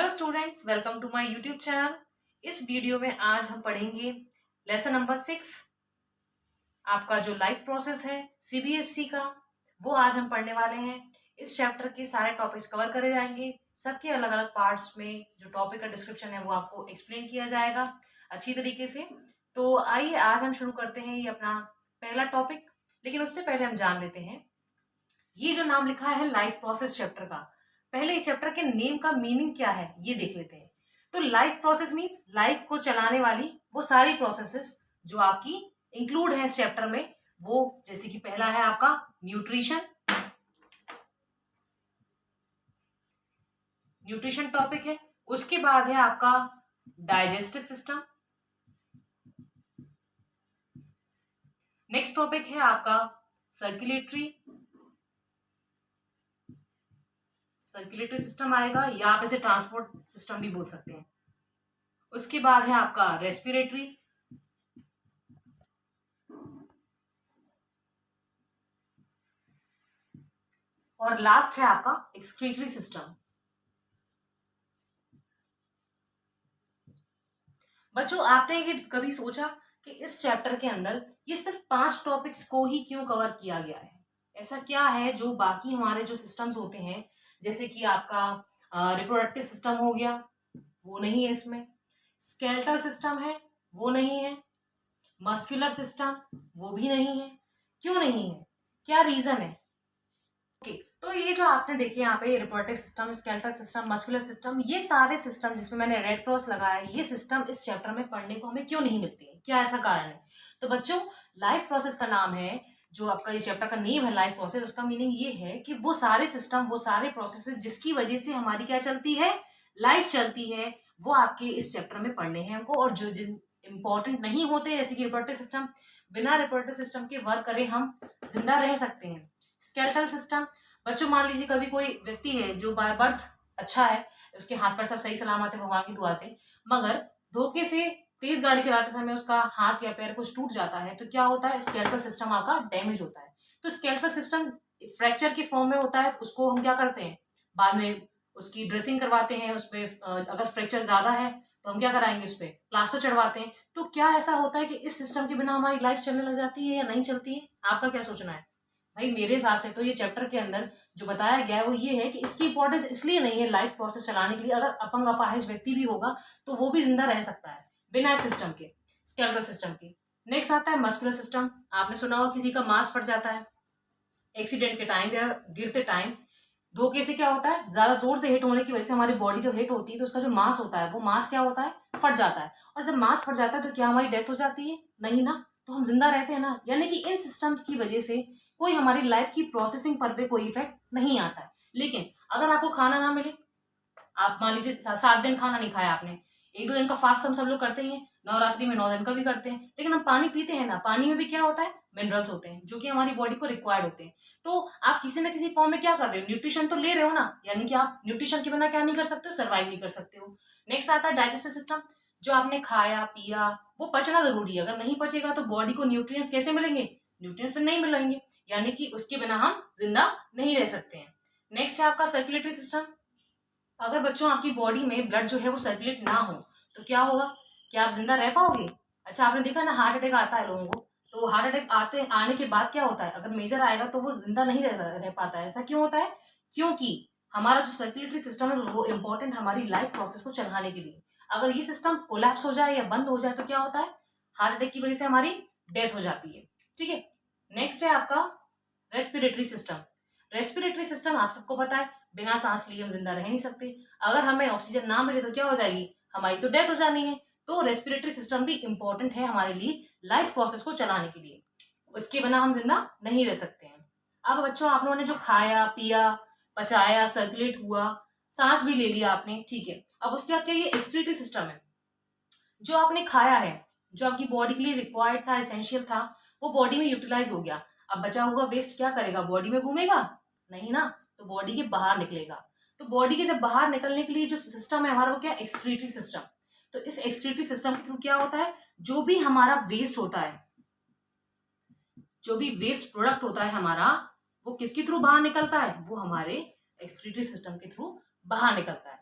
Students, welcome to my YouTube channel. इस video में आज हम पढ़ेंगे लेसन नंबर 6। आपका जो लाइफ प्रोसेस है सीबीएसई का, वो आज हम पढ़ने वाले हैं। इस चैप्टर के सारे टॉपिक्स कवर करे जाएंगे। सबके अलग अलग पार्ट्स में जो टॉपिक का डिस्क्रिप्शन है वो आपको एक्सप्लेन किया जाएगा अच्छी तरीके से। तो आइए आज हम शुरू करते हैं ये अपना पहला टॉपिक। लेकिन उससे पहले हम जान लेते हैं ये जो नाम लिखा है लाइफ प्रोसेस चैप्टर का, पहले इस चैप्टर के नेम का मीनिंग क्या है ये देख लेते हैं। तो लाइफ प्रोसेस मींस लाइफ को चलाने वाली वो सारी प्रोसेसेस जो आपकी इंक्लूड है इस चैप्टर में। वो जैसे कि पहला है आपका न्यूट्रिशन, न्यूट्रिशन टॉपिक है। उसके बाद है आपका डाइजेस्टिव सिस्टम। नेक्स्ट टॉपिक है आपका सर्कुलेटरी सिस्टम आएगा, या आप इसे ट्रांसपोर्ट सिस्टम भी बोल सकते हैं। उसके बाद है आपका रेस्पिरेटरी, और लास्ट है आपका एक्सक्रीटरी सिस्टम। बच्चों, आपने ये कभी सोचा कि इस चैप्टर के अंदर ये सिर्फ 5 टॉपिक्स को ही क्यों कवर किया गया है? ऐसा क्या है जो बाकी हमारे जो सिस्टम्स होते हैं, जैसे कि आपका रिप्रोडक्टिव सिस्टम हो गया, वो नहीं है इसमें। स्केलेटल सिस्टम है, वो नहीं है। मस्कुलर सिस्टम, वो भी नहीं है। क्यों नहीं है? क्या रीजन है? ओके, तो ये जो आपने देखे यहाँ पे reproductive system, skeletal system, muscular system, ये सारे सिस्टम जिसमें मैंने रेड क्रॉस लगाया है, ये सिस्टम इस चैप्टर में पढ़ने को हमें क्यों नहीं मिलती है? क्या ऐसा कारण है? तो बच्चों, लाइफ प्रोसेस का नाम है, जो आपका इस चैप्टर का नेम है लाइफ प्रोसेस, उसका मीनिंग ये है कि वो सारे सिस्टम, वो सारे प्रोसेसेस जिसकी वजह से हमारी क्या चलती है, लाइफ चलती है, वो आपके इस चैप्टर में पढ़ने हैं हमको। और जो जिस इंपॉर्टेंट नहीं होते, जैसे कि रिप्रोडक्टिव सिस्टम, बिना रिप्रोडक्टिव सिस्टम के वर्क करे हम जिंदा रह सकते हैं। स्केलेटल सिस्टम, बच्चों मान लीजिए कभी कोई व्यक्ति है जो बाय बर्थ अच्छा है, उसके हाथ पर सब सही सलामत है भगवान की दुआ से, मगर धोखे से तेज गाड़ी चलाते समय उसका हाथ या पैर कुछ टूट जाता है, तो क्या होता है? स्केलेटल सिस्टम आपका डैमेज होता है। तो स्केलेटल सिस्टम फ्रैक्चर के फॉर्म में होता है, उसको हम क्या करते हैं, बाद में उसकी ड्रेसिंग करवाते हैं। उसपे अगर फ्रैक्चर ज्यादा है तो हम क्या कराएंगे, उस पर प्लास्टर चढ़वाते हैं। तो क्या ऐसा होता है कि इस सिस्टम के बिना हमारी लाइफ चलने लग जाती है या नहीं चलती है? आपका क्या सोचना है? भाई मेरे हिसाब से तो ये चैप्टर के अंदर जो बताया गया है वो ये है कि इसकी इंपॉर्टेंस इसलिए नहीं है लाइफ प्रोसेस चलाने के लिए। अगर अपंग अपाहिज व्यक्ति भी होगा तो वो भी जिंदा रह सकता है बिना इस सिस्टम के, स्केलेटल सिस्टम के। नेक्स्ट आता है मस्कुलर सिस्टम। आपने सुना होगा किसी का मांस फट जाता है एक्सीडेंट के टाइम या गिरते टाइम, धोखे से क्या होता है, ज्यादा जोर से हिट होने की वजह से हमारी बॉडी जो हिट होती है तो उसका जो मांस होता है वो मांस क्या होता है, फट जाता है। और जब मांस फट जाता है तो क्या हमारी डेथ हो जाती है? नहीं ना, तो हम जिंदा रहते हैं ना। यानी कि इन सिस्टम्स की वजह से कोई हमारी लाइफ की प्रोसेसिंग पर पे कोई इफेक्ट नहीं आता है। लेकिन अगर आपको खाना ना मिले, आप मान लीजिए 7 दिन खाना नहीं खाया आपने, 1-2 दिन का फास्ट हम सब लोग करते ही हैं, नवरात्रि में 9 दिन का भी करते हैं, लेकिन हम पानी पीते हैं ना, पानी में भी क्या होता है, मिनरल्स होते हैं जो कि हमारी बॉडी को रिक्वायर्ड होते हैं। तो आप किसी ना किसी फॉर्म में क्या कर रहे हो, न्यूट्रिशन तो ले रहे हो ना, यानी कि आप न्यूट्रिशन के बिना क्या नहीं कर सकते हो, सर्वाइव नहीं कर सकते हो। नेक्स्ट आता है डाइजेस्टिव सिस्टम। जो आपने खाया पिया वो पचना जरूरी है, अगर नहीं पचेगा तो बॉडी को न्यूट्रिएंट्स कैसे मिलेंगे? न्यूट्रिएंट्स तो नहीं मिलेंगे, यानी कि उसके बिना हम जिंदा नहीं रह सकते हैं। नेक्स्ट है आपका सर्कुलेटरी सिस्टम। अगर बच्चों आपकी बॉडी में ब्लड जो है वो सर्कुलेट ना हो तो क्या होगा, क्या आप जिंदा रह पाओगे? अच्छा, आपने देखा ना हार्ट अटैक आता है लोगों को, तो हार्ट अटैक आने के बाद क्या होता है, अगर मेजर आएगा तो वो जिंदा नहीं रह पाता है। ऐसा क्यों होता है? क्योंकि हमारा जो सर्कुलेटरी सिस्टम है वो इंपॉर्टेंट हमारी लाइफ प्रोसेस को चलाने के लिए। अगर ये सिस्टम कोलैप्स हो जाए या बंद हो जाए तो क्या होता है, हार्ट अटैक की वजह से हमारी डेथ हो जाती है। ठीक है। नेक्स्ट है आपका रेस्पिरेटरी सिस्टम। रेस्पिरेटरी सिस्टम आप सबको पता है, बिना सांस लिए हम जिंदा रह नहीं सकते। अगर हमें ऑक्सीजन ना मिले तो क्या हो जाएगी, हमारी तो डेथ हो जानी है। तो रेस्पिरेटरी सिस्टम भी इंपॉर्टेंट है हमारे लिए लाइफ प्रोसेस को चलाने के लिए, उसके बिना हम जिंदा नहीं रह सकते हैं। अब बच्चों, आप लोगों ने जो खाया पिया, पचाया, सर्कुलेट हुआ, सांस भी ले लिया आपने, ठीक है। अब उसके बाद क्या, ये एक्सक्रीटरी सिस्टम है। जो आपने खाया है, जो आपकी बॉडी के लिए रिक्वायर्ड था, एसेंशियल था, वो बॉडी में यूटिलाइज हो गया। अब बचा हुआ वेस्ट क्या करेगा, बॉडी में घूमेगा? नहीं ना, तो बॉडी के बाहर निकलेगा। तो बॉडी के जब बाहर निकलने के लिए जो सिस्टम है हमारा, वो क्या, एक्सक्रीटरी सिस्टम। तो इस एक्सक्रीटरी सिस्टम के थ्रू क्या होता है, जो भी हमारा वेस्ट होता है, जो भी वेस्ट प्रोडक्ट होता है हमारा, वो किसके थ्रू बाहर निकलता है, वो हमारे एक्सक्रीटरी सिस्टम के थ्रू बाहर निकलता है।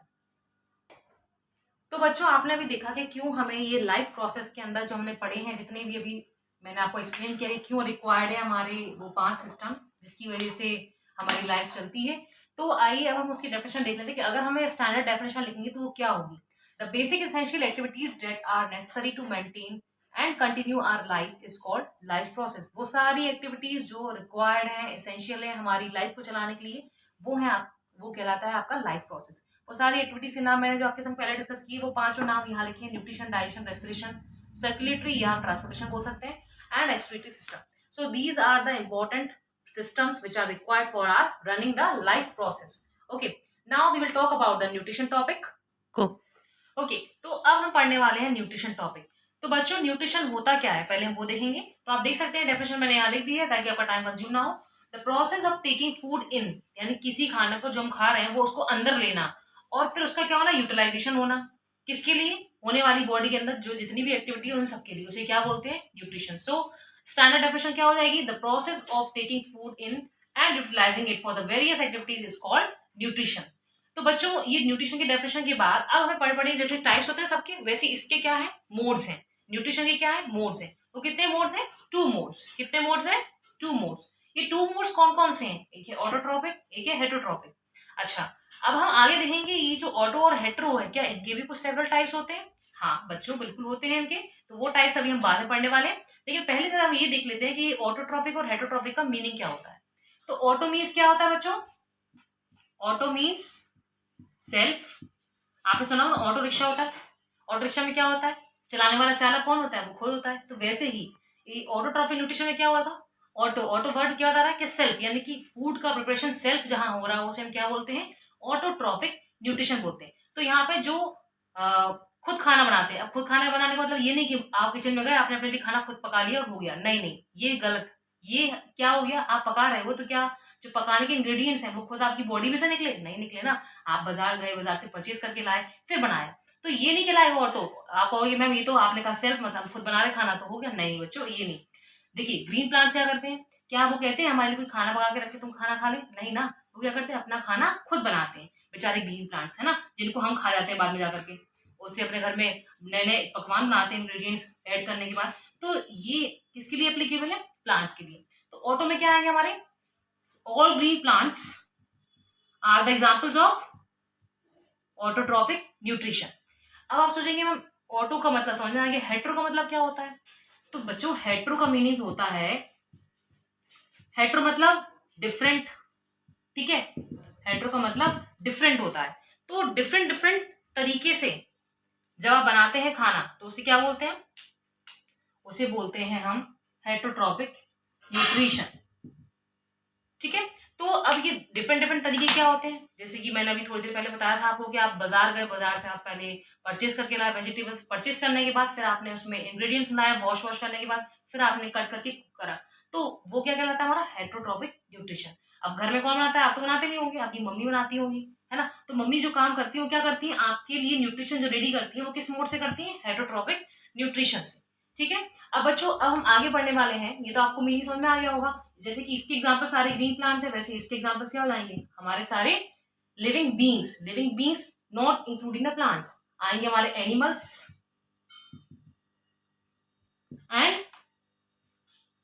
तो बच्चों आपने अभी देखा कि क्यों हमें ये लाइफ प्रोसेस के अंदर जो हमने पढ़े हैं, जितने भी अभी मैंने आपको एक्सप्लेन किया कि क्यों रिक्वायर्ड है हमारे वो 5 सिस्टम जिसकी वजह से हमारी लाइफ चलती है। तो आइए अब हम उसकी डेफिनेशन देख लेते हैं कि अगर हमें स्टैंडर्ड डेफिनेशन लिखेंगे तो वो क्या होगी। The basic essential activities that are necessary to maintain and continue our life is called life process. वो सारी एक्टिविटीज जो रिक्वायर्ड है, एसेंशियल है हमारी लाइफ को चलाने के लिए, वो कहलाता है आपका लाइफ प्रोसेस। वो सारी एक्टिविटीज के नाम मैंने जो आपके संग पहले डिस्कस किए वो पांचों नाम यहाँ लिखे हैं, न्यूट्रिशन, डाइजेशन, रेस्पिरेशन, सर्कुलेटरी या ट्रांसपोर्टेशन बोल सकते हैं, and excretory system. So these are the important systems which are required for our running the life process. Okay, now we will talk about the nutrition topic. Okay, तो अब हम पढ़ने वाले हैं न्यूट्रिशन टॉपिक। तो बच्चों न्यूट्रिशन होता क्या है पहले हम वो देखेंगे। तो आप देख सकते हैं डेफिनेशन मैंने यहाँ लिख दी है ताकि आपका टाइम कंज्यूम ना हो। The process of taking food इन, यानी किसी खाने को जो हम खा रहे हैं वो उसको अंदर लेना और फिर उसका क्या होना, यूटिलाइजेशन होना। किसके लिए, होने वाली बॉडी के अंदर जो जितनी भी एक्टिविटी है उन सबके लिए, उसे क्या बोलते हैं, न्यूट्रिशन। सो स्टैंडर्ड डेफिनेशन क्या हो जाएगी, the process of taking food in and utilizing it for the various activities is called nutrition. तो बच्चों ये न्यूट्रिशन की डेफिनेशन के बाद अब हमें पढ़ जैसे टाइप्स होते हैं सबके, वैसे इसके क्या है, मोड्स हैं। न्यूट्रिशन के क्या है, मोड्स हैं। तो कितने मोड्स हैं, 2 मोड्स। कितने मोड्स हैं, 2 मोड्स। ये 2 मोड्स कौन कौन से हैं, एक है ऑटोट्रॉपिक, एक है हेटरोट्रॉपिक। अच्छा अब हम आगे देखेंगे ये जो ऑटो और हेट्रो है, क्या इनके भी कुछ सेवरल टाइप्स होते हैं। हाँ बच्चों बिल्कुल होते हैं इनके, तो वो टाइप्स अभी हम बाद में पढ़ने वाले हैं। लेकिन पहले जरा हम ये देख लेते हैं कि ऑटोट्रॉपिक और हेटरोट्रॉपिक का मीनिंग क्या होता है। तो ऑटो मीन्स क्या होता है बच्चों, ऑटो मीन्स सेल्फ। आपने सुना होगा ऑटो रिक्शा होता है, ऑटो रिक्शा में क्या होता है, चलाने वाला चालक कौन होता है, वो खुद होता है। तो वैसे ही ये ऑटोट्रॉपिक न्यूट्रिशन में क्या हुआ था, ऑटो, ऑटो वर्ड क्या बता रहा है कि सेल्फ, यानी कि फूड का प्रिपरेशन सेल्फ जहां हो रहा है उसे हम क्या बोलते हैं, ऑटोट्रॉपिक न्यूट्रिशन बोलते हैं। तो यहाँ पे जो खुद खाना बनाते हैं, अब खुद खाना बनाने का मतलब ये नहीं कि आप किचन में गए आपने अपने लिए खाना खुद पका लिया और हो गया, नहीं नहीं ये गलत। ये क्या हो गया, आप पका रहे हो तो क्या जो पकाने के इंग्रेडिएंट्स हैं वो खुद आपकी बॉडी में से निकले, नहीं निकले ना। आप बाजार गए, बाजार से परचेज करके लाए फिर बनाया, तो ये नहीं खिलाएगा ऑटो। आप कहोगे मैम ये तो आपने कहा सेल्फ, मतलब खुद बना रहे खाना तो हो गया, नहीं बच्चों ये नहीं। देखिए ग्रीन प्लांट्स क्या करते हैं, क्या वो कहते हैं हमारे लिए कोई खाना पका के रखे तुम खाना खा ले, नहीं ना। वो क्या करते हैं, अपना खाना खुद बनाते हैं। बेचारे ग्रीन प्लांट्स है ना, जिनको हम खा जाते हैं बाद में जाकर के, उससे अपने घर में नए नए पकवान बनाते हैं इंग्रेडिएंट्स ऐड करने के बाद। तो ये किसके लिए एप्लीकेबल है, प्लांट्स के लिए। तो ऑटो में क्या आएंगे हमारे, all green plants are the examples of autotrophic nutrition. अब आप सोचेंगे मैम ऑटो का मतलब समझ में आ गया, हेट्रो का मतलब क्या होता है। तो बच्चों हेट्रो का मीनिंग होता है, हेट्रो मतलब डिफरेंट, ठीक है, हेट्रो का मतलब डिफरेंट होता है। तो डिफरेंट डिफरेंट तरीके से जब आप बनाते हैं खाना तो उसे क्या बोलते हैं, उसे बोलते हैं हम हेटरोट्रॉपिक न्यूट्रिशन, ठीक है। तो अब ये डिफरेंट डिफरेंट तरीके क्या होते हैं, जैसे कि मैंने अभी थोड़ी देर पहले बताया था आपको कि आप बाजार गए, बाजार से आप पहले परचेज करके लाए वेजिटेबल्स, परचेज करने के बाद फिर आपने उसमें इंग्रेडिएंट्स बनाए, वॉश करने के बाद फिर आपने कट करके कुक करा, तो वो क्या कहलाता है, हमारा हेटरोट्रॉपिक न्यूट्रिशन। अब घर में कौन बनाता है, आप तो बनाते नहीं होंगे, आपकी मम्मी बनाती होंगी, है ना। तो मम्मी जो काम करती है वो क्या करती है, आपके लिए न्यूट्रिशन जो रेडी करती है वो किस मोड से करती है, हेटरोट्रॉपिक न्यूट्रिशन से, ठीक है। अब बच्चों अब हम आगे बढ़ने वाले हैं, ये तो आपको मीनिंग समझ में आ गया होगा। जैसे कि इसके एग्जांपल सारे ग्रीन प्लांट्स है, वैसे इसके एग्जांपल क्या हो जाएंगे, हमारे सारे living beings not including the plants, आएंगे हमारे एनिमल्स एंड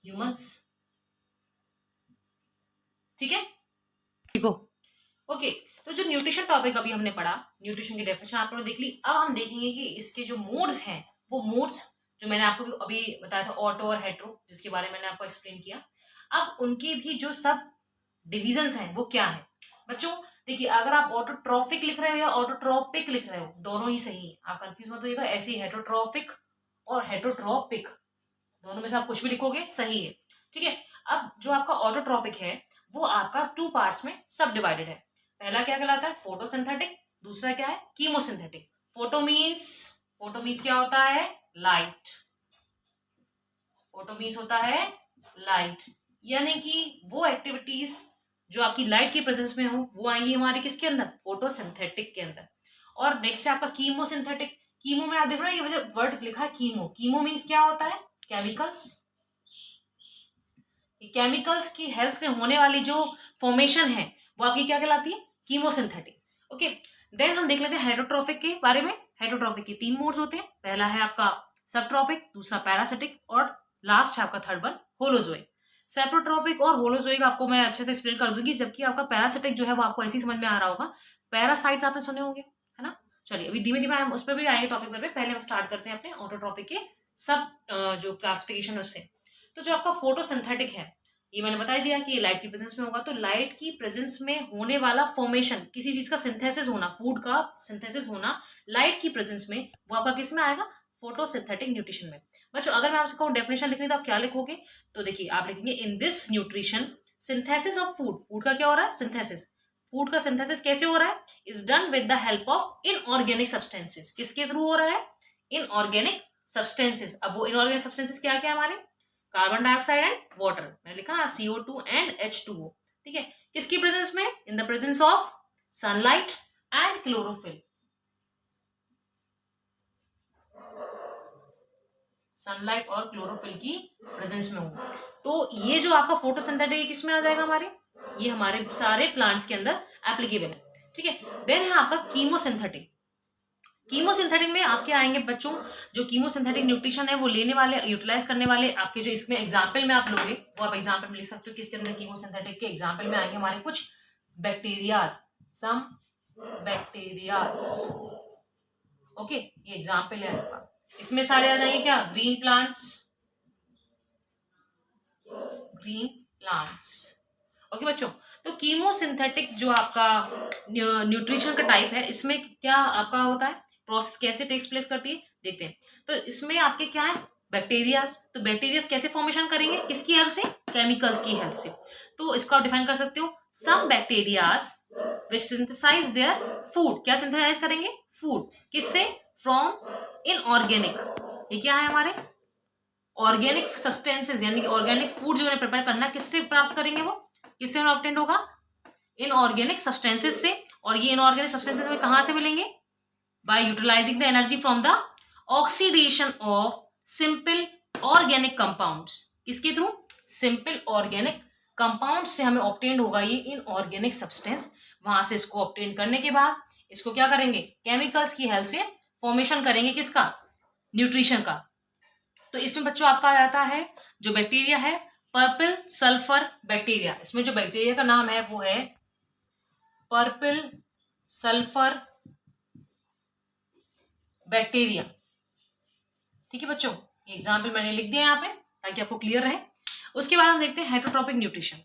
ह्यूमंस, ठीक है, ठीक हो। ओके, तो जो न्यूट्रिशन टॉपिक अभी हमने पढ़ा, न्यूट्रिशन की डेफिनेशन आप लोगों ने देख ली। अब हम देखेंगे कि इसके जो मोड्स हैं, वो मोड्स जो मैंने आपको अभी बताया था ऑटो और हेट्रो, जिसके बारे में मैंने आपको एक्सप्लेन किया, अब उनके भी जो सब डिविजन्स हैं वो क्या है। बच्चों देखिए अगर आप ऑटोट्रॉपिक लिख रहे हो या ऑटोट्रॉपिक लिख रहे हो, दोनों ही सही है, आप कंफ्यूज मत होइएगा। ऐसे ही हेटरोट्रॉपिक और हेटरोट्रॉपिक दोनों में से आप कुछ भी लिखोगे सही है, ठीक है। अब जो आपका ऑटोट्रॉपिक है वो आपका 2 पार्ट्स में सब डिवाइडेड है। पहला क्या कहलाता है, फोटोसिंथेटिक, दूसरा क्या है, कीमोसिंथेटिक। फोटो मीन्स क्या होता है, लाइट। फोटो मीन्स होता है लाइट, यानी कि वो एक्टिविटीज जो आपकी लाइट की प्रेजेंस में हो वो आएंगी हमारे किसके अंदर, फोटोसिंथेटिक के अंदर। और नेक्स्ट है आपका कीमोसिंथेटिक। कीमो में आप देख रहे हो ये वर्ड लिखा है कीमो, कीमो मीन्स क्या होता है, केमिकल्स। केमिकल्स की हेल्प से होने वाली जो फॉर्मेशन है वो आपकी क्या कहलाती है, कीमोसिंथेटिक। ओके, देन हम देख लेते हैं हेटरोट्रॉपिक के बारे में। हेटरोट्रॉपिक के 3 मोड्स होते हैं। पहला है आपका सबट्रॉपिक, दूसरा पैरासिटिक और लास्ट है आपका थर्ड वन होलोजोइक। सेप्रोट्रॉपिक और होलोजोइक आपको मैं अच्छे से एक्सप्लेन कर दूंगी, जबकि आपका पैरासिटिक जो है वो आपको ऐसे ही समझ में आ रहा होगा। पैरासाइट्स आपने सुने होंगे, है ना। चलिए अभी धीमे धीमे हम उस पर भी आएंगे टॉपिक पर। पहले हम स्टार्ट करते हैं अपने ऑटोट्रॉपिक के सब जो क्लासिफिकेशन उससे। तो जो आपका फोटोसिंथेटिक है, ये मैंने बता दिया कि लाइट की प्रेजेंस में होगा। तो लाइट की प्रेजेंस में होने वाला फॉर्मेशन, किसी चीज का सिंथेसिस होना, फूड का सिंथेसिस होना लाइट की प्रेजेंस में, वो आपका किस में आएगा? फोटोसिंथेटिक न्यूट्रिशन में। बच्चों अगर मैं आपसे कहूँ डेफिनेशन लिखनी तो आप क्या लिखोगे? तो देखिए आप लिखेंगे in this nutrition synthesis of food. Food का क्या हो रहा है? सिंथेसिस। फूड का सिंथेसिस कैसे हो रहा है? Is done with the help of inorganic substances. किसके थ्रू हो रहा है? Inorganic substances. अब वो इनऑर्गेनिक सब्सटेंसेस क्या क्या हमारे? Carbon dioxide and water. मैंने लिखा ना CO2 एंड H2O। ठीक है, किसकी प्रेजेंस में? In the presence of sunlight and chlorophyll. Sunlight और क्लोरोफिल की प्रेजेंस में हो। तो ये जो आपका फोटोसिंथेटिक है किस में आ जाएगा? हमारे ये हमारे सारे प्लांट्स के अंदर एप्लीकेबल है। ठीक है, देन है आपका कीमोसिंथेटिक। कीमोसिंथेटिक में आपके आएंगे बच्चों, जो कीमोसिंथेटिक न्यूट्रिशन है वो लेने वाले, यूटिलाइज करने वाले आपके जो इसमें एग्जाम्पल में आप लोगे वो आप एग्जाम्पल में लिख सकते हो। किसके अंदर? कीमोसिंथेटिक के एग्जाम्पल में आएंगे हमारे कुछ बैक्टीरियाज, सम बैक्टीरियाज। ओके, ये एग्जाम्पल है आपका। इसमें सारे आ जाएंगे क्या? Green plants, green plants. Okay बच्चों, तो कीमोसिंथेटिक जो आपका न्यूट्रिशन का टाइप है, इसमें क्या आपका होता है? प्रोसेस कैसे टेक्स प्लेस करती है देखते हैं। तो इसमें आपके क्या है? बैक्टीरियाज। तो बैक्टीरियाज कैसे फॉर्मेशन करेंगे? किसकी हेल्प से? केमिकल्स की हेल्प से। तो इसको आप डिफाइन कर सकते हो, some bacterias which synthesize their food. क्या सिंथेसाइज करेंगे? फूड। किससे? From inorganic. ये क्या है हमारे? ऑर्गेनिक सब्सटेंसेस, यानी कि ऑर्गेनिक फूड जो प्रिपेयर करना है, किससे प्राप्त करेंगे? वो किससे ऑब्टेंड होगा? इनऑर्गेनिक सब्सटेंसेस से। और ये इनऑर्गेनिक सब्सटेंसेस में कहां से मिलेंगे? By utilizing the energy from the oxidation of simple organic compounds. किसके थ्रू? सिंपल ऑर्गेनिक कंपाउंड से हमें ऑब्टेंड होगा ये इनऑर्गेनिक सब्सटेंस। वहां से इसको ऑब्टेन करने के बाद इसको क्या करेंगे? केमिकल्स की हेल्प से फॉर्मेशन करेंगे। किसका? न्यूट्रिशन का। तो इसमें बच्चों आपका आ जाता है जो बैक्टीरिया है, पर्पल सल्फर बैक्टीरिया। इसमें जो बैक्टीरिया का नाम है वो है पर्पल सल्फर बैक्टीरिया। ठीक है बच्चों, ये एग्जाम्पल मैंने लिख दिया यहाँ पे ताकि आपको क्लियर रहे। उसके बाद हम देखते हैं हेटरोट्रॉपिक न्यूट्रिशन।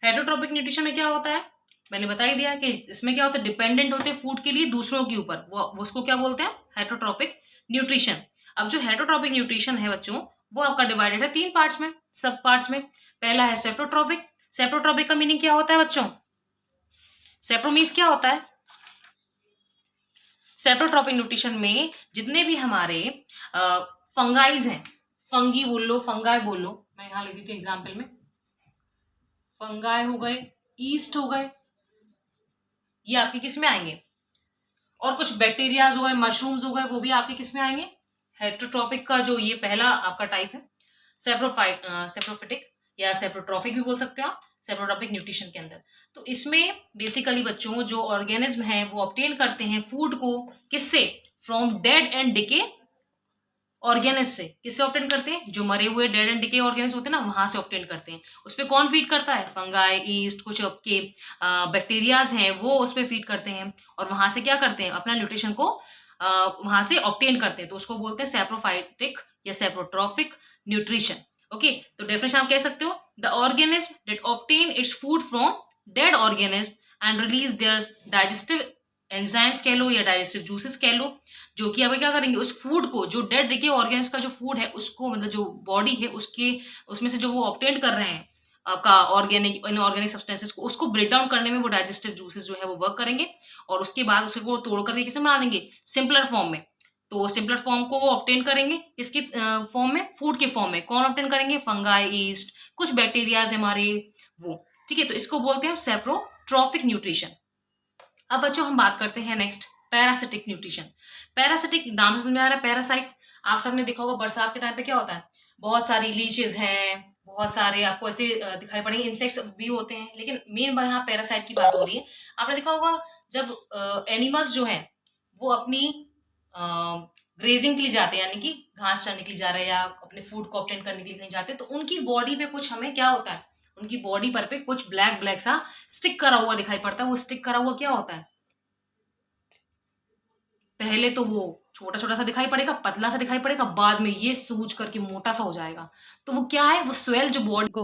हेटरोट्रॉपिक न्यूट्रिशन में क्या होता है? मैंने बता ही दिया कि इसमें क्या होता है? डिपेंडेंट होते हैं फूड के लिए दूसरों के ऊपर, वो उसको क्या बोलते हैं? Heterotrophic nutrition. अब जो हेटरोट्रॉपिक न्यूट्रिशन है बच्चों, वो आपका डिवाइडेड है 3 पार्ट्स में, सब पार्ट्स में। पहला है सेप्रोट्रॉपिक। सेप्रोट्रॉपिक का मीनिंग क्या होता है बच्चों? सेप्रो मीन्स क्या होता है? सेप्रोट्रॉपिक न्यूट्रिशन में जितने भी हमारे फंगाइज हैं, फंगी बोल लो, फंगाई बोल लो, मैं यहां लिख देती हूँ एग्जाम्पल में। फंगाई हो गए, ईस्ट हो गए, ये आपके किस में आएंगे? और कुछ बैक्टीरियाज हो गए, मशरूम्स हो गए, वो भी आपके किस में आएंगे? हेटरोट्रॉपिक का जो ये पहला आपका टाइप है सेप्रोफिटिक या सेप्रोट्रॉफिक भी बोल सकते हो आप, सेप्रोट्रॉपिक न्यूट्रिशन के अंदर। तो इसमें बेसिकली बच्चों जो ऑर्गेनिज्म है वो ऑब्टेन करते हैं फूड को किससे? From dead and decay organisms से। किससे ऑब्टेन करते हैं? जो मरे हुए डेड एंड डिके ऑर्गेनिज होते हैं ना, वहां से ऑब्टेन करते हैं। उस पर कौन फीड करता है? फंगाई, ईस्ट, कुछ आपके बैक्टीरियाज हैं वो उस पर फीड करते हैं और वहां से क्या करते हैं? अपना न्यूट्रिशन को वहां से ऑब्टेन करते हैं। तो उसको बोलते हैं सेप्रोफाइटिक या सेप्रोट्रॉफिक न्यूट्रिशन। ओके, तो डेफिनेशन आप कह सकते हो, the organism that obtain its food from dead organism and release there digestive enzymes कह लो या डाइजेस्टिव जूसेस कह लो, जो कि अब क्या करेंगे? उस फूड को, जो डेड डिके ऑर्गेनिज्म का जो फूड है उसको, मतलब जो बॉडी है उसके, उसमें से जो वो ऑब्टेन कर रहे हैं का ऑर्गेनिक इनऑर्गेनिक सब्सटेंसेस को, उसको ब्रेक डाउन करने में वो डाइजेस्टिव जूसेस जो है वो वर्क करेंगे और उसके बाद उसको तोड़ करके किसे बना देंगे? सिंपलर फॉर्म में। तो सिंपलर फॉर्म को वो ऑब्टेन करेंगे किसके फॉर्म में? फूड के फॉर्म में। कौन ऑब्टेन करेंगे? फंगाई, ईस्ट, कुछ बैक्टीरियाज हमारे वो। ठीक है, तो इसको बोलते हैं सेप्रोट्रॉफिक न्यूट्रिशन। अब बच्चों हम बात करते हैं नेक्स्ट पैरासिटिक न्यूट्रिशन। पैरासिटिक नाम से समझ में आ रहा है, पैरासाइट्स। आप सबने देखा होगा बरसात के टाइम पे क्या होता है? बहुत सारी लीचेज हैं, बहुत सारे आपको ऐसे दिखाई पड़ेंगे, इंसेक्ट्स भी होते हैं, लेकिन मेन यहाँ पैरासाइट की बात हो रही है। आपने देखा होगा जब एनिमल्स जो है वो अपनी ग्रेजिंग के लिए जाते हैं, यानी कि घास चरने के लिए जा रहे हैं या अपने फूड को ऑब्टेन करने के लिए कहीं जाते हैं, तो उनकी बॉडी पे कुछ हमें क्या होता है, उनकी बॉडी पर पे कुछ ब्लैक ब्लैक सा स्टिक करा हुआ दिखाई पड़ता है। वो स्टिक करा हुआ क्या होता है, पहले तो वो छोटा छोटा सा दिखाई पड़ेगा, पतला सा दिखाई पड़ेगा, बाद में ये सूज करके मोटा सा हो जाएगा। तो वो क्या है, वो स्वेल जो बॉडी को,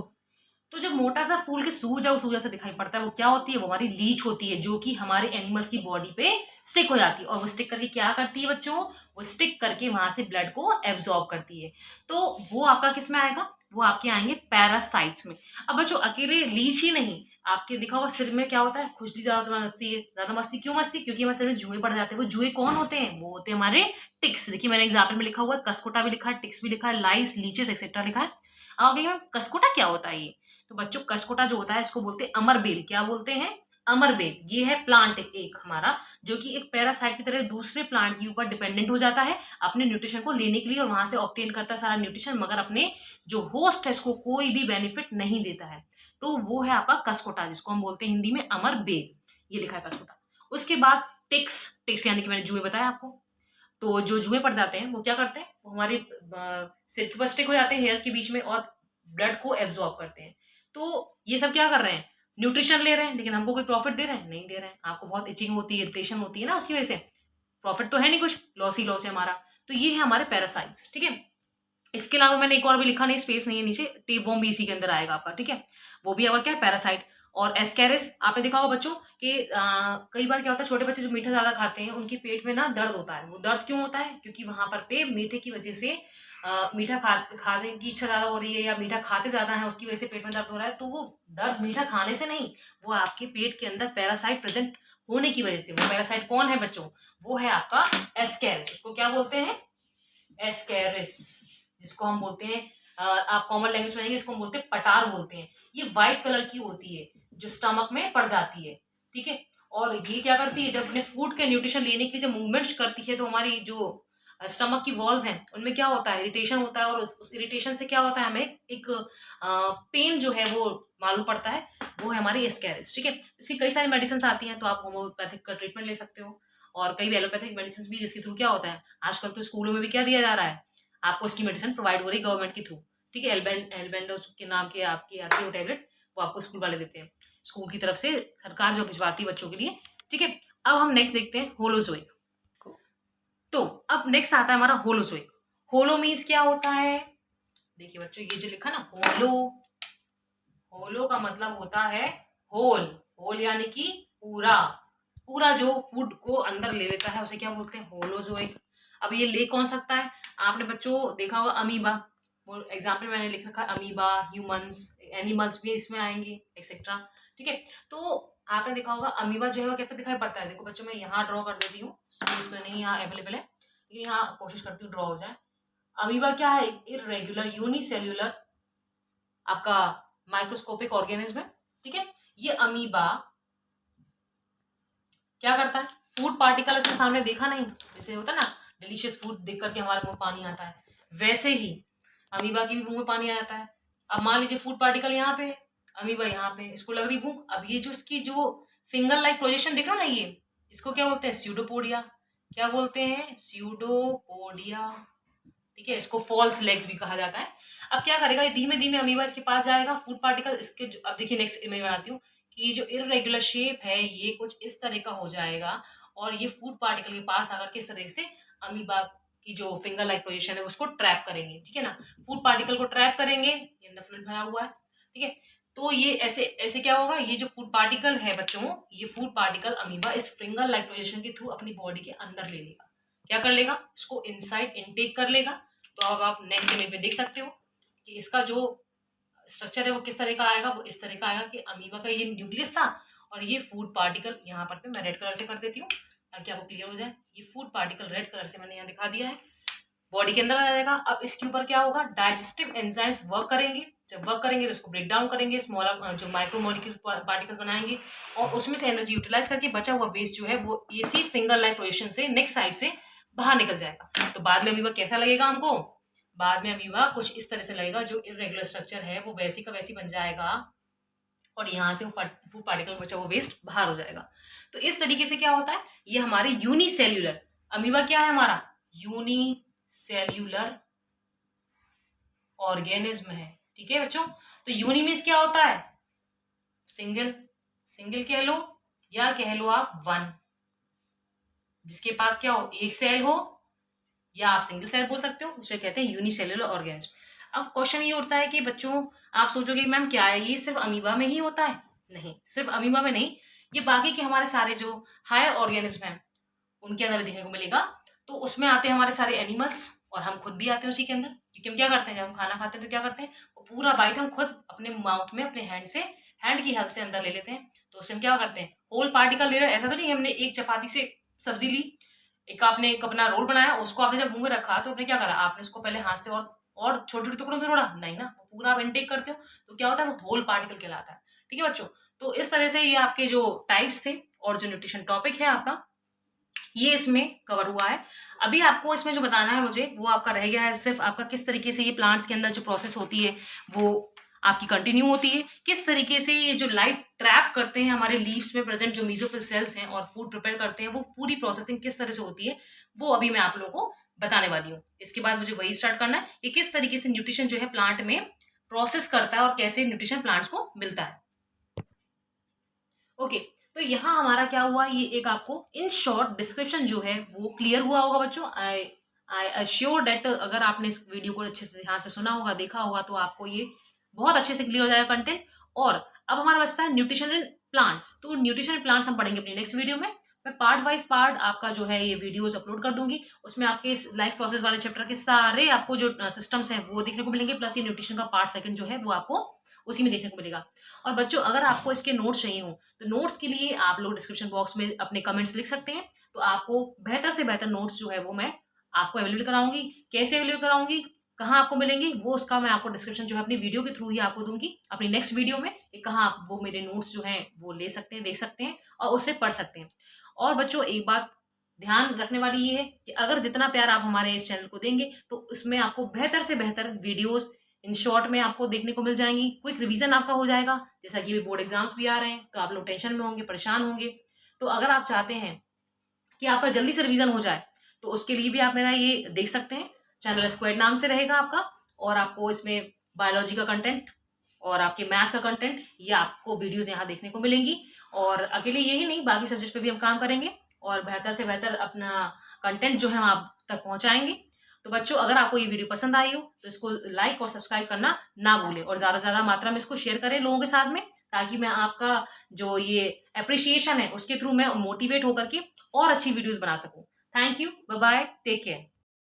तो जो मोटा सा फूल के सूज है वो सूजा सा दिखाई पड़ता है, वो क्या होती है, वो हमारी लीच होती है, जो कि हमारे एनिमल्स की बॉडी पे स्टिक हो जाती है। और वो स्टिक करके क्या करती है बच्चों, वो स्टिक करके वहां से ब्लड को एब्जॉर्ब करती है। तो वो आपका किस में आएगा, वो आपके आएंगे पैरासाइट्स में। अब बच्चों अकेले लीच ही नहीं, आपके दिखा होगा सिर में क्या होता है, खुजली ज्यादा मस्ती है, ज्यादा मस्ती क्यों मस्ती, क्योंकि हमारे सिर में जुए पड़ जाते हैं। वो जुए कौन होते हैं, वो होते हैं हमारे टिक्स। देखिए मैंने एग्जाम्पल में लिखा हुआ है, कसकोटा भी लिखा है, टिक्स भी लिखा है, लाइस, लीचेस एक्सेट्रा लिखा है। अब आगे मैम कसकोटा क्या होता है, ये तो बच्चों कसकोटा जो होता है इसको बोलते हैं अमरबेल। क्या बोलते हैं, अमरबेल। ये है प्लांट एक हमारा, जो कि एक पैरासाइट की तरह दूसरे प्लांट के ऊपर डिपेंडेंट हो जाता है अपने न्यूट्रिशन को लेने के लिए, और वहां से ऑब्टेन करता है सारा न्यूट्रिशन, मगर अपने जो होस्ट है इसको कोई भी बेनिफिट नहीं देता है। तो वो है आपका कसकोटा, जिसको हम बोलते हैं हिंदी में अमरबेल। ये लिखा है कसकोटा। उसके बाद टिक्स, टिक्स यानी कि मैंने जुए बताया आपको। तो जो जुए पड़ जाते हैं वो क्या करते हैं, वो हमारे सिर के ऊपर स्टिक हो जाते हैं हेयर्स के बीच में, और ब्लड को एब्जॉर्ब करते हैं। तो ये सब क्या कर रहे हैं, न्यूट्रिशन ले रहे हैं, लेकिन हमको कोई प्रॉफिट दे रहे हैं, नहीं दे रहे हैं। आपको बहुत इचिंग होती है, इरिटेशन होती है ना उसकी वजह से, प्रॉफिट तो है नहीं, कुछ लॉस ही लॉस है हमारा। तो ये है हमारे पैरासाइट्स, ठीक है। इसके अलावा मैंने एक और भी लिखा, नहीं स्पेस नहीं है नीचे, टेपवॉर्म भी इसी के अंदर आएगा आपका, ठीक है। वो भी आपका क्या है, पैरासाइट। और एस्केरिस आपने देखा होगा बच्चों कि कई बार क्या होता है, छोटे बच्चे जो मीठा ज्यादा खाते हैं उनके पेट में ना दर्द होता है। वो दर्द क्यों होता है, क्योंकि वहां पर पे मीठे की वजह से मीठा खाने की इच्छा ज्यादा हो रही है, या मीठा खाते ज्यादा है उसकी वजह से पेट में दर्द हो रहा है। तो वो दर्द मीठा खाने से नहीं, वो आपके पेट के अंदर पैरासाइट प्रेजेंट होने की वजह से। वो पैरासाइट कौन है बच्चों, वो है आपका एस्केरिस। उसको क्या बोलते हैं, एस्केरिस, जिसको हम बोलते हैं आप कॉमन लैंग्वेज में आएंगे, इसको हम बोलते हैं पटार बोलते हैं। ये व्हाइट कलर की होती है, जो स्टमक में पड़ जाती है, ठीक है। और ये क्या करती है, जब अपने फूड के न्यूट्रिशन लेने के लिए जब मूवमेंट्स करती है, तो हमारी जो स्टमक की वॉल्स हैं उनमें क्या होता है, इरिटेशन होता है, और उस इरिटेशन से क्या होता है, हमें एक पेन जो है वो मालूम पड़ता है। वो है हमारी एस्केरिस, ठीक है। इसकी कई सारी मेडिसिन आती हैं, तो आप होम्योपैथिक का ट्रीटमेंट ले सकते हो, और कई एलोपैथिक मेडिसिन भी, जिसके थ्रू क्या होता है, आजकल तो स्कूलों में भी क्या दिया जा रहा है, आपको इसकी मेडिसिन प्रोवाइड हो रही है गवर्नमेंट के थ्रू, ठीक है। एल्बेंडोस के नाम के आपकी आती है वो टैबलेट, वो आपको स्कूल वाले देते हैं, स्कूल की तरफ से सरकार जो भिजवाती है बच्चों के लिए, ठीक है। अब हम नेक्स्ट देखते हैं होलोजोइक। तो अब नेक्स्ट आता है हमारा होलोजोइक। होलो मीन्स क्या होता है, देखिए बच्चों ये जो लिखा ना होलो, होलो का मतलब होता है होल, होल यानी कि पूरा, पूरा जो फूड को अंदर ले लेता है उसे क्या बोलते हैं, होलोजोइक। अब ये ले कौन सकता है, आपने बच्चों देखा होगा अमीबा, वो एग्जाम्पल मैंने लिख रखा है, अमीबा, ह्यूमंस, एनिमल्स भी इसमें आएंगे एक्सेट्रा, ठीक है। तो आपने देखा होगा अमीबा जो है वो कैसे दिखाई पड़ता है, देखो बच्चों मैं यहाँ ड्रॉ कर देती हूँ, स्पेस तो नहीं यहाँ अवेलेबल है, लेकिन यहाँ कोशिश करती हूँ ड्रॉ हो जाए। अमीबा क्या है, इरेगुलर यूनिसेल्युलर आपका माइक्रोस्कोपिक ऑर्गेनिज्म है, ठीक है। ये अमीबा क्या करता है, फूड पार्टिकल इसके सामने देखा नहीं, जैसे होता है ना डिलीशियस फूड देख करके हमारे मुंह में पानी आता है, वैसे ही अमीबा की भी मुंह में पानी आ जाता है। अब मान लीजिए फूड पार्टिकल यहाँ पे, अमीबा यहाँ पे, इसको लग रही भूख। अब ये जो इसकी जो फिंगर लाइक प्रोजेक्शन दिख रहा ना, ये इसको क्या बोलते हैं, स्यूडोपोडिया। क्या बोलते हैं, स्यूडोपोडिया, ठीक है। इसको फॉल्स लेग्स भी कहा जाता है। अब क्या करेगा, ये धीमे धीमे अमीबा इसके पास जाएगा, फूड पार्टिकल इसके अब देखिए नेक्स्ट इमेज बनाती हूँ, कि ये जो इररेगुलर शेप है ये कुछ इस तरह का हो जाएगा, और ये फूड पार्टिकल के पास आकर किस तरह से अमीबा की जो फिंगर लाइक पोजीशन है उसको ट्रैप करेंगे, ठीक है ना। फूड पार्टिकल को ट्रैप करेंगे, ये अंदर फ्लूइड भरा हुआ है, ठीक है। तो ये ऐसे ऐसे क्या होगा, ये जो फूड पार्टिकल है बच्चों, ये फूड पार्टिकल अमीबा इस फिंगर लाइक पोजीशन के थ्रू अपनी बॉडी के अंदर ले लेगा, क्या कर लेगा, इसको इनसाइड इनटेक कर लेगा। तो अब आप नेक्स्ट इमेज में देख सकते हो कि इसका जो स्ट्रक्चर है वो किस तरह का आएगा, वो इस तरह का आएगा कि अमीबा का ये न्यूक्लियस था, और ये फूड पार्टिकल यहाँ पर मैं रेड कलर से कर देती हूँ ताकि आपको क्लियर हो जाए। ये फूड पार्टिकल रेड कलर से मैंने यहाँ दिखा दिया है, बॉडी के अंदर आ जाएगा। अब इसके ऊपर क्या होगा, डाइजेस्टिव एंजाइम्स वर्क करेंगे, जब वर्क करेंगे तो इसको ब्रेक डाउन करेंगे, स्मॉलर जो माइक्रो मॉलिक्यूल्स पार्टिकल्स बनाएंगे, और उसमें से एनर्जी यूटिलाइज करके बचा हुआ वेस्ट जो है वो इसी फिंगर लाइक पोजीशन से नेक्स्ट साइड से बाहर निकल जाएगा। तो बाद में अमीबा कैसा लगेगा हमको, बाद में अमीबा कुछ इस तरह से लगेगा, जो इरेगुलर स्ट्रक्चर है वो वैसी का वैसी बन जाएगा, और यहाँ से वो फूड पार्टिकल बचा वो वेस्ट बाहर हो जाएगा। तो इस तरीके से क्या होता है, ये हमारे यूनिसेल्युलर अमीबा क्या है हमारा? यूनिसेल्यूलर ऑर्गेनिज्म है। ठीक है बच्चों, तो यूनि मीन्स क्या होता है? सिंगल, सिंगल कह लो या कह लो आप वन, जिसके पास क्या हो, एक सेल हो, या आप सिंगल सेल बोल सकते हो, उसे कहते हैं यूनिसेल्युलर ऑर्गेनिज्म। अब क्वेश्चन ये उठता है कि बच्चों आप सोचोगे मैम क्या है ये सिर्फ अमीबा में ही होता है? नहीं, सिर्फ अमीबा में नहीं, ये बाकी के हमारे सारे जो हायर ऑर्गेनिज्म हैं उनके अंदर भी देखने को मिलेगा। तो उसमें आते हैं हमारे सारे एनिमल्स, और हम खुद भी आते हैं उसी के अंदर, क्योंकि हम क्या करते हैं जब हम खाना खाते हैं तो क्या करते हैं, वो पूरा बाइट हम खुद अपने माउथ में अपने हैंड से, हैंड की हेल्प से अंदर ले लेते हैं। तो उससे हम क्या करते हैं, होल पार्टिकल ले रहे हैं। ऐसा तो नहीं हमने एक चपाती से सब्जी ली, एक आपने एक अपना रोल बनाया, उसको आपने जब मुंह में रखा तो आपने क्या करा, आपने उसको पहले हाथ से और छोटे छोटे टुकड़ों में तोड़ा नहीं ना, वो पूरा आप इनटेक करते हो तो क्या होता है, वो होल पार्टिकल कहलाता है। ठीक है बच्चों, तो इस तरह से ये आपके जो टाइप्स थे और जो न्यूट्रिशन टॉपिक है आपका, ये इसमें कवर हुआ है। अभी आपको इसमें जो बताना है मुझे, वो आपका रह गया है सिर्फ आपका किस तरीके से ये प्लांट्स के अंदर जो प्रोसेस होती है वो आपकी कंटिन्यू होती है, किस तरीके से ये जो लाइट ट्रैप करते हैं हमारे लीव्स में प्रेजेंट जो मेसोफिल सेल्स हैं और फूड प्रिपेयर करते हैं, वो पूरी प्रोसेसिंग किस तरह से होती है वो अभी मैं आप लोगों को बताने वाली हूँ। इसके बाद मुझे वही स्टार्ट करना है कि किस तरीके से न्यूट्रिशन जो है प्लांट में प्रोसेस करता है और कैसे न्यूट्रिशन प्लांट्स को मिलता है। ओके, तो यहाँ हमारा क्या हुआ, ये एक आपको इन शॉर्ट डिस्क्रिप्शन जो है वो क्लियर हुआ होगा बच्चों। आई आई अश्योर डेट अगर आपने इस वीडियो को अच्छे से ध्यान से सुना होगा, देखा होगा, तो आपको ये बहुत अच्छे से क्लियर हो जाएगा कंटेंट। और अब हमारा बचता है न्यूट्रिशन इन प्लांट्स। तो न्यूट्रिशन इन प्लांट्स हम पढ़ेंगे अपनी नेक्स्ट वीडियो में। मैं पार्ट वाइज पार्ट आपका जो है ये वीडियोस अपलोड कर दूंगी, उसमें आपके इस लाइफ प्रोसेस वाले चैप्टर के सारे आपको जो सिस्टम्स हैं वो देखने को मिलेंगे, प्लस ये न्यूट्रिशन का पार्ट सेकंड जो है वो आपको उसी में देखने को मिलेगा। और बच्चों अगर आपको इसके नोट्स चाहिए हो तो नोट्स के लिए आप लोग डिस्क्रिप्शन बॉक्स में अपने कमेंट्स लिख सकते हैं, तो आपको बेहतर से बेहतर नोट्स जो है वो मैं आपको अवेलेबल कराऊंगी। कैसे अवेलेबल कराऊंगी, कहाँ आपको मिलेंगी, वो उसका मैं आपको डिस्क्रिप्शन जो है अपनी वीडियो के थ्रू ही आपको दूंगी अपनी नेक्स्ट वीडियो में, कि कहाँ आप वो मेरे नोट्स जो हैं वो ले सकते हैं, देख सकते हैं और उससे पढ़ सकते हैं। और बच्चों एक बात ध्यान रखने वाली ये है कि अगर जितना प्यार आप हमारे इस चैनल को देंगे तो उसमें आपको बेहतर से बेहतर वीडियोस इन शॉर्ट में आपको देखने को मिल जाएंगी। क्विक रिवीजन आपका हो जाएगा, जैसा कि बोर्ड एग्जाम्स भी आ रहे हैं तो आप लोग टेंशन में होंगे, परेशान होंगे। तो अगर आप चाहते हैं कि आपका जल्दी से रिवीजन हो जाए तो उसके लिए भी आप मेरा ये देख सकते हैं, चैनल स्क्वाड नाम से रहेगा आपका, और आपको इसमें बायोलॉजी का कंटेंट और आपके मैथ्स का कंटेंट ये आपको वीडियोस यहाँ देखने को मिलेंगी। और अकेले यही नहीं, बाकी सब्जेक्ट पे भी हम काम करेंगे और बेहतर से बेहतर अपना कंटेंट जो है हम आप तक पहुंचाएंगे। तो बच्चों अगर आपको ये वीडियो पसंद आई हो तो इसको लाइक और सब्सक्राइब करना ना भूलें, और ज्यादा से ज्यादा मात्रा में इसको शेयर करें लोगों के साथ में, ताकि मैं आपका जो ये अप्रिसिएशन है उसके थ्रू मैं मोटिवेट होकर के और अच्छी वीडियोस बना सकूं। Thank you, bye bye, take care.